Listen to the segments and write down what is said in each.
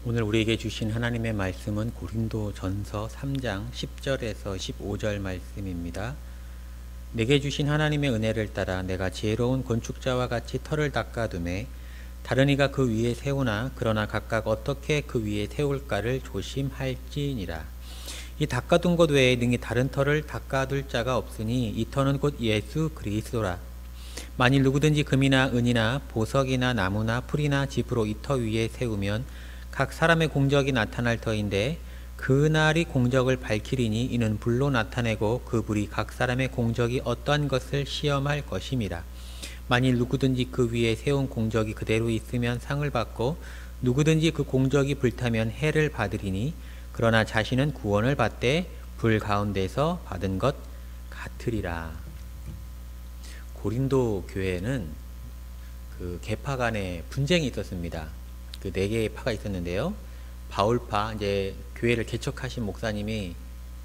오늘 우리에게 주신 하나님의 말씀은 고린도전서 3장 10절에서 15절 말씀입니다. 내게 주신 하나님의 은혜를 따라 내가 지혜로운 건축자와 같이 터를 닦아두매 다른 이가 그 위에 세우나 그러나 각각 어떻게 그 위에 세울까를 조심할지니라. 이 닦아둔 것 외에 능히 다른 터를 닦아둘 자가 없으니 이 터는 곧 예수 그리스도라. 만일 누구든지 금이나 은이나 보석이나 나무나 풀이나 짚으로 이 터 위에 세우면 각 사람의 공적이 나타날 터인데 그날이 공적을 밝히리니 이는 불로 나타내고 그 불이 각 사람의 공적이 어떠한 것을 시험할 것임이라. 만일 누구든지 그 위에 세운 공적이 그대로 있으면 상을 받고 누구든지 그 공적이 불타면 해를 받으리니 그러나 자신은 구원을 받되 불 가운데서 받은 것 같으리라. 고린도 교회에는 그 계파 간에 분쟁이 있었습니다. 그 네 개의 파가 있었는데요. 바울파, 이제 교회를 개척하신 목사님이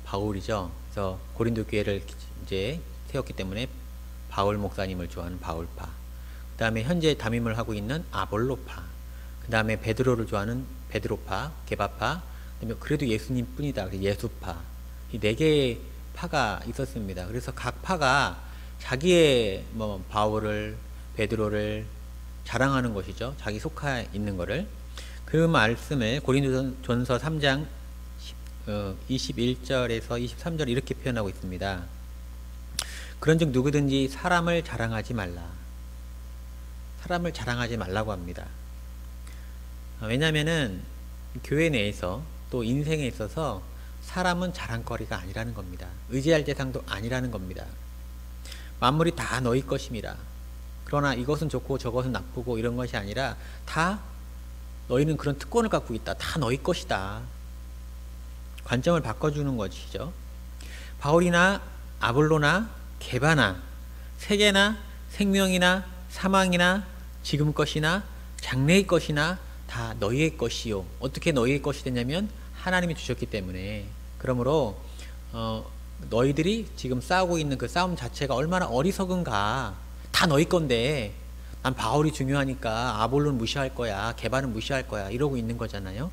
바울이죠. 그래서 고린도 교회를 이제 세웠기 때문에 바울 목사님을 좋아하는 바울파. 그 다음에 현재 담임을 하고 있는 아볼로파. 그 다음에 베드로를 좋아하는 베드로파, 게바파. 그다음에 그래도 예수님 뿐이다. 예수파. 이 네 개의 파가 있었습니다. 그래서 각 파가 자기의 바울을, 베드로를 자랑하는 것이죠. 자기 속해 있는 것을. 그 말씀을 고린도전서 3장 21절에서 23절 이렇게 표현하고 있습니다. 그런즉 누구든지 사람을 자랑하지 말라. 사람을 자랑하지 말라고 합니다. 왜냐하면은 교회 내에서 또 인생에 있어서 사람은 자랑거리가 아니라는 겁니다. 의지할 대상도 아니라는 겁니다. 만물이 다 너희 것임이라. 그러나 이것은 좋고 저것은 나쁘고 이런 것이 아니라 다 너희는 그런 특권을 갖고 있다. 다 너희 것이다. 관점을 바꿔주는 것이죠. 바울이나 아볼로나 게바나 세계나 생명이나 사망이나 지금 것이나 장래의 것이나 다 너희의 것이요. 어떻게 너희의 것이 됐냐면 하나님이 주셨기 때문에. 그러므로 너희들이 지금 싸우고 있는 그 싸움 자체가 얼마나 어리석은가. 다 너희 건데 난 바울이 중요하니까 아볼로는 무시할 거야, 게바는 무시할 거야 이러고 있는 거잖아요.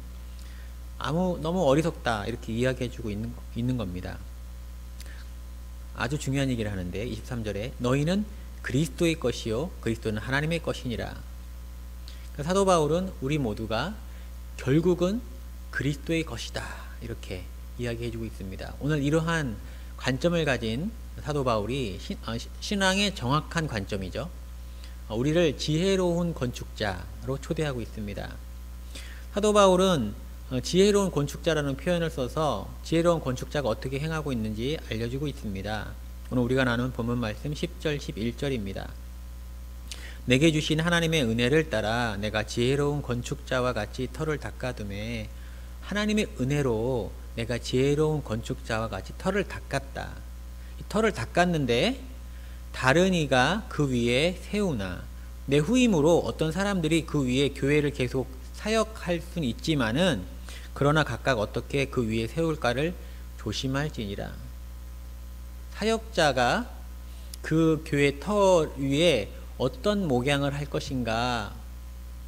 너무 어리석다 이렇게 이야기해주고 있는 겁니다. 아주 중요한 얘기를 하는데 23절에 너희는 그리스도의 것이요 그리스도는 하나님의 것이니라. 사도 바울은 우리 모두가 결국은 그리스도의 것이다 이렇게 이야기해주고 있습니다. 오늘 이러한 관점을 가진 사도 바울이 신앙의 정확한 관점이죠. 우리를 지혜로운 건축자로 초대하고 있습니다. 사도 바울은 지혜로운 건축자라는 표현을 써서 지혜로운 건축자가 어떻게 행하고 있는지 알려주고 있습니다. 오늘 우리가 나눈 본문 말씀 10절 11절입니다. 내게 주신 하나님의 은혜를 따라 내가 지혜로운 건축자와 같이 터를 닦아두매 하나님의 은혜로 내가 지혜로운 건축자와 같이 터를 닦았다. 이 터를 닦았는데 다른 이가 그 위에 세우나. 내 후임으로 어떤 사람들이 그 위에 교회를 계속 사역할 수는 있지만은 그러나 각각 어떻게 그 위에 세울까를 조심할지니라. 사역자가 그 교회 터 위에 어떤 목양을 할 것인가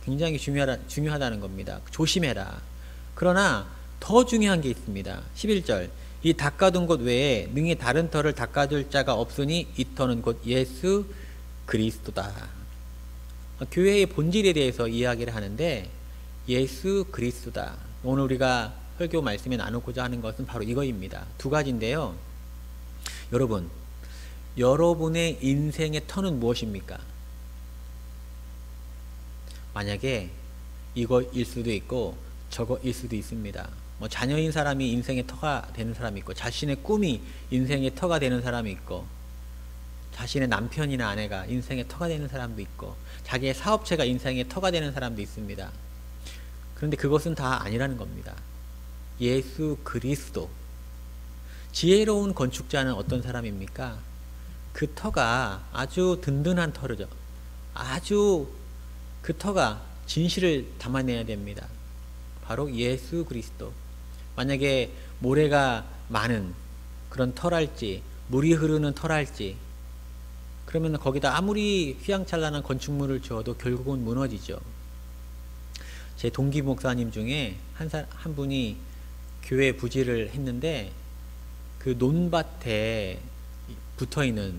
굉장히 중요하다는 겁니다. 조심해라. 그러나 더 중요한 게 있습니다. 11절 이 닦아둔 곳 외에 능히 다른 터를 닦아둘 자가 없으니 이 터는 곧 예수 그리스도다. 교회의 본질에 대해서 이야기를 하는데 예수 그리스도다. 오늘 우리가 설교 말씀에 나누고자 하는 것은 바로 이거입니다. 두 가지인데요. 여러분, 여러분의 인생의 터는 무엇입니까? 만약에 이거일 수도 있고 저거일 수도 있습니다. 자녀인 사람이 인생의 터가 되는 사람이 있고 자신의 꿈이 인생의 터가 되는 사람이 있고 자신의 남편이나 아내가 인생의 터가 되는 사람도 있고 자기의 사업체가 인생의 터가 되는 사람도 있습니다. 그런데 그것은 다 아니라는 겁니다. 예수 그리스도. 지혜로운 건축자는 어떤 사람입니까? 그 터가 아주 든든한 터죠. 아주 그 터가 진실을 담아내야 됩니다. 바로 예수 그리스도. 만약에 모래가 많은 그런 터랄지 물이 흐르는 터랄지 그러면 거기다 아무리 휘황찬란한 건축물을 지어도 결국은 무너지죠. 제 동기 목사님 중에 한 분이 교회 부지를 했는데 그 논밭에 붙어있는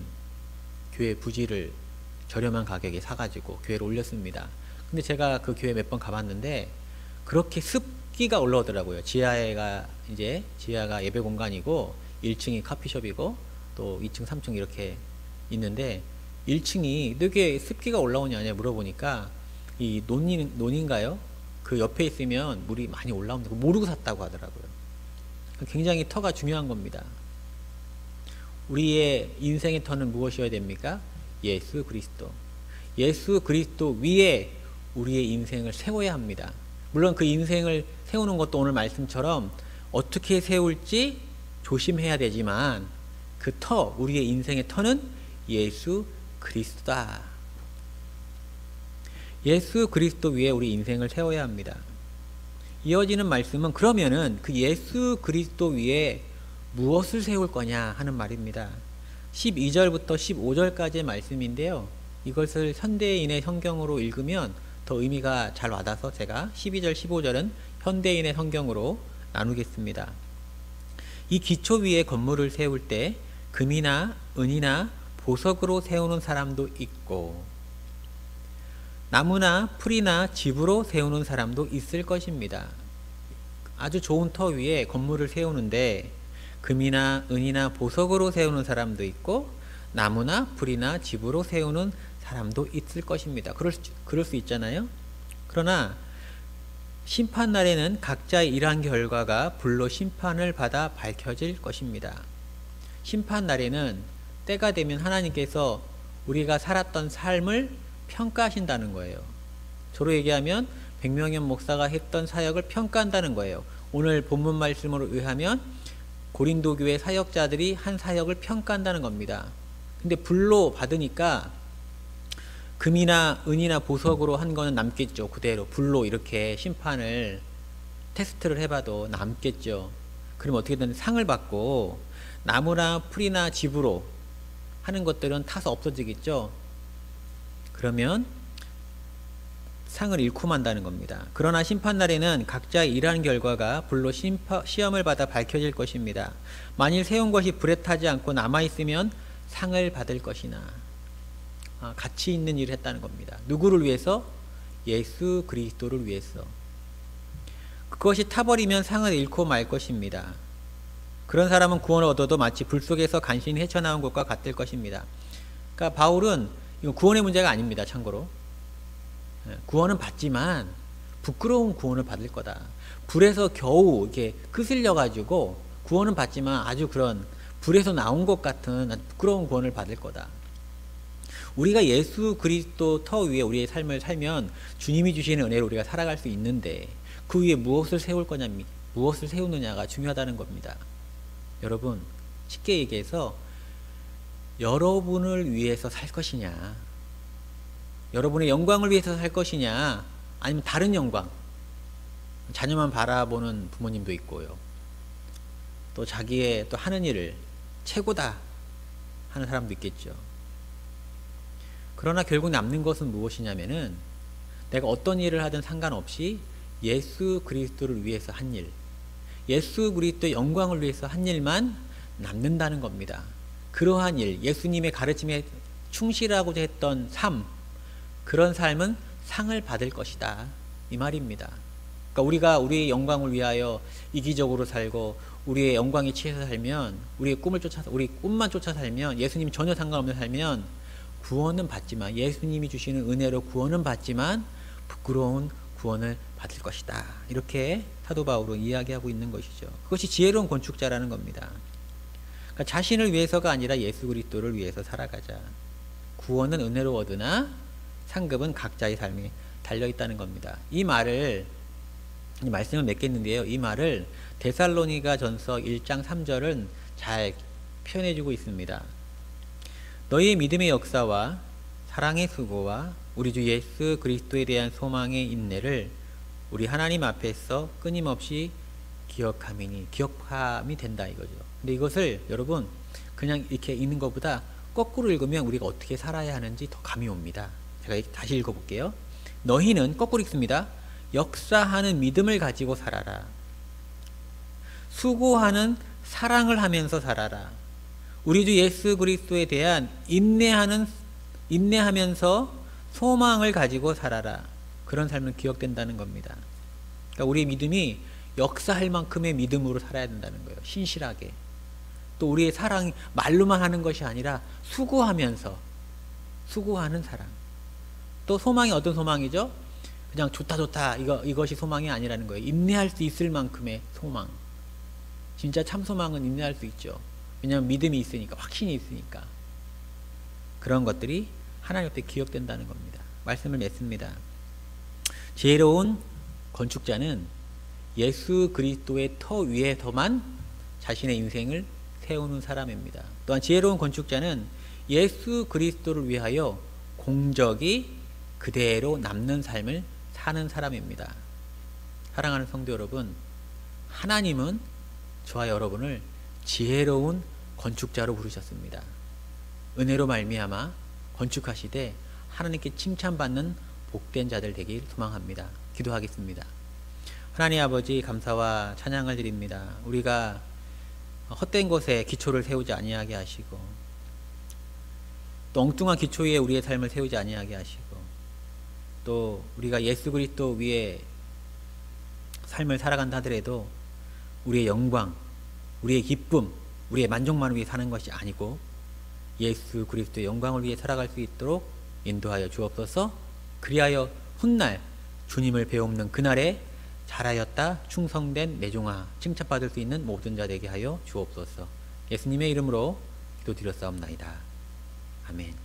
교회 부지를 저렴한 가격에 사가지고 교회를 올렸습니다. 근데 제가 그 교회 몇 번 가봤는데 그렇게 습기가 올라오더라고요. 지하가 예배 공간이고 1층이 커피숍이고 또 2층, 3층 이렇게 있는데 1층이 되게 습기가 올라오냐 물어보니까 이 논인가요? 그 옆에 있으면 물이 많이 올라온다고 모르고 샀다고 하더라고요. 굉장히 터가 중요한 겁니다. 우리의 인생의 터는 무엇이어야 됩니까? 예수 그리스도. 예수 그리스도 위에 우리의 인생을 세워야 합니다. 물론 그 인생을 세우는 것도 오늘 말씀처럼 어떻게 세울지 조심해야 되지만 그 터, 우리의 인생의 터는 예수 그리스도다. 예수 그리스도 위에 우리 인생을 세워야 합니다. 이어지는 말씀은 그러면은 그 예수 그리스도 위에 무엇을 세울 거냐 하는 말입니다. 12절부터 15절까지의 말씀인데요. 이것을 현대인의 성경으로 읽으면 더 의미가 잘 와닿아서 제가 12절, 15절은 현대인의 성경으로 나누겠습니다. 이 기초 위에 건물을 세울 때 금이나 은이나 보석으로 세우는 사람도 있고 나무나 풀이나 집으로 세우는 사람도 있을 것입니다. 아주 좋은 터 위에 건물을 세우는데 금이나 은이나 보석으로 세우는 사람도 있고 나무나 풀이나 집으로 세우는 사람도 있을 것입니다. 그럴 수 있잖아요. 그러나 심판날에는 각자의 일한 결과가 불로 심판을 받아 밝혀질 것입니다. 심판날에는 때가 되면 하나님께서 우리가 살았던 삶을 평가하신다는 거예요. 저로 얘기하면 백명현 목사가 했던 사역을 평가한다는 거예요. 오늘 본문 말씀으로 의하면 고린도 교회 사역자들이 한 사역을 평가한다는 겁니다. 근데 불로 받으니까 금이나 은이나 보석으로 한 거는 남겠죠. 그대로 불로 이렇게 심판을 테스트를 해봐도 남겠죠. 그럼 어떻게든 상을 받고 나무나 풀이나 집으로 하는 것들은 타서 없어지겠죠. 그러면 상을 잃고 만다는 겁니다. 그러나 심판날에는 각자의 일한 결과가 불로 시험을 받아 밝혀질 것입니다. 만일 세운 것이 불에 타지 않고 남아있으면 상을 받을 것이나 가치 있는 일을 했다는 겁니다. 누구를 위해서? 예수 그리스도를 위해서. 그것이 타버리면 상을 잃고 말 것입니다. 그런 사람은 구원을 얻어도 마치 불 속에서 간신히 헤쳐나온 것과 같을 것입니다. 그러니까 바울은 이건 구원의 문제가 아닙니다. 참고로 구원은 받지만 부끄러운 구원을 받을 거다. 불에서 겨우 이렇게 끄슬려 가지고 구원은 받지만 아주 그런 불에서 나온 것 같은 부끄러운 구원을 받을 거다. 우리가 예수 그리스도 터 위에 우리의 삶을 살면 주님이 주시는 은혜로 우리가 살아갈 수 있는데 그 위에 무엇을 세울 거냐, 무엇을 세우느냐가 중요하다는 겁니다. 여러분, 쉽게 얘기해서 여러분을 위해서 살 것이냐, 여러분의 영광을 위해서 살 것이냐, 아니면 다른 영광, 자녀만 바라보는 부모님도 있고요. 또 자기의 또 하는 일을 최고다 하는 사람도 있겠죠. 그러나 결국 남는 것은 무엇이냐면은 내가 어떤 일을 하든 상관없이 예수 그리스도를 위해서 한 일, 예수 그리스도의 영광을 위해서 한 일만 남는다는 겁니다. 그러한 일, 예수님의 가르침에 충실하고자 했던 삶, 그런 삶은 상을 받을 것이다, 이 말입니다. 그러니까 우리가 우리의 영광을 위하여 이기적으로 살고 우리의 영광에 취해서 살면, 우리의 꿈을 쫓아서, 우리 꿈만 쫓아 살면, 예수님 전혀 상관없는 살면 구원은 받지만, 예수님이 주시는 은혜로 구원은 받지만 부끄러운 구원을 받을 것이다, 이렇게 사도 바울은 이야기하고 있는 것이죠. 그것이 지혜로운 건축자라는 겁니다. 그러니까 자신을 위해서가 아니라 예수 그리스도를 위해서 살아가자. 구원은 은혜로 얻으나 상급은 각자의 삶에 달려있다는 겁니다. 이 말씀을 맺겠는데요. 이 말을 데살로니가 전서 1장 3절은 잘 표현해주고 있습니다. 너희의 믿음의 역사와 사랑의 수고와 우리 주 예수 그리스도에 대한 소망의 인내를 우리 하나님 앞에서 끊임없이 기억함이 된다, 이거죠. 근데 이것을 여러분 그냥 이렇게 읽는 것보다 거꾸로 읽으면 우리가 어떻게 살아야 하는지 더 감이 옵니다. 제가 다시 읽어볼게요. 너희는, 거꾸로 읽습니다. 역사하는 믿음을 가지고 살아라. 수고하는 사랑을 하면서 살아라. 우리 주 예수 그리스도에 대한 인내하면서 소망을 가지고 살아라. 그런 삶은 기억된다는 겁니다. 그러니까 우리의 믿음이 역사할 만큼의 믿음으로 살아야 된다는 거예요. 신실하게. 또 우리의 사랑이 말로만 하는 것이 아니라 수고하면서 수고하는 사랑. 또 소망이 어떤 소망이죠? 그냥 좋다 이것이 소망이 아니라는 거예요. 인내할 수 있을 만큼의 소망. 진짜 참 소망은 인내할 수 있죠. 왜냐하면 믿음이 있으니까, 확신이 있으니까. 그런 것들이 하나님 앞에 기억된다는 겁니다. 말씀을 맺습니다. 지혜로운 건축자는 예수 그리스도의 터 위에서만 자신의 인생을 세우는 사람입니다. 또한 지혜로운 건축자는 예수 그리스도를 위하여 공적이 그대로 남는 삶을 사는 사람입니다. 사랑하는 성도 여러분, 하나님은 저와 여러분을 지혜로운 건축자로 부르셨습니다. 은혜로 말미암아 건축하시되 하나님께 칭찬받는 복된 자들 되길 소망합니다. 기도하겠습니다. 하나님 아버지, 감사와 찬양을 드립니다. 우리가 헛된 곳에 기초를 세우지 아니하게 하시고, 또 엉뚱한 기초 위에 우리의 삶을 세우지 아니하게 하시고, 또 우리가 예수 그리스도 위에 삶을 살아간다 하더라도 우리의 영광, 우리의 기쁨, 우리의 만족만을 위해 사는 것이 아니고 예수 그리스도의 영광을 위해 살아갈 수 있도록 인도하여 주옵소서. 그리하여 훗날 주님을 배움는 그날에 잘하였다 충성된 내 종아 칭찬받을 수 있는 모든 자 되게 하여 주옵소서. 예수님의 이름으로 기도드렸사옵나이다. 아멘.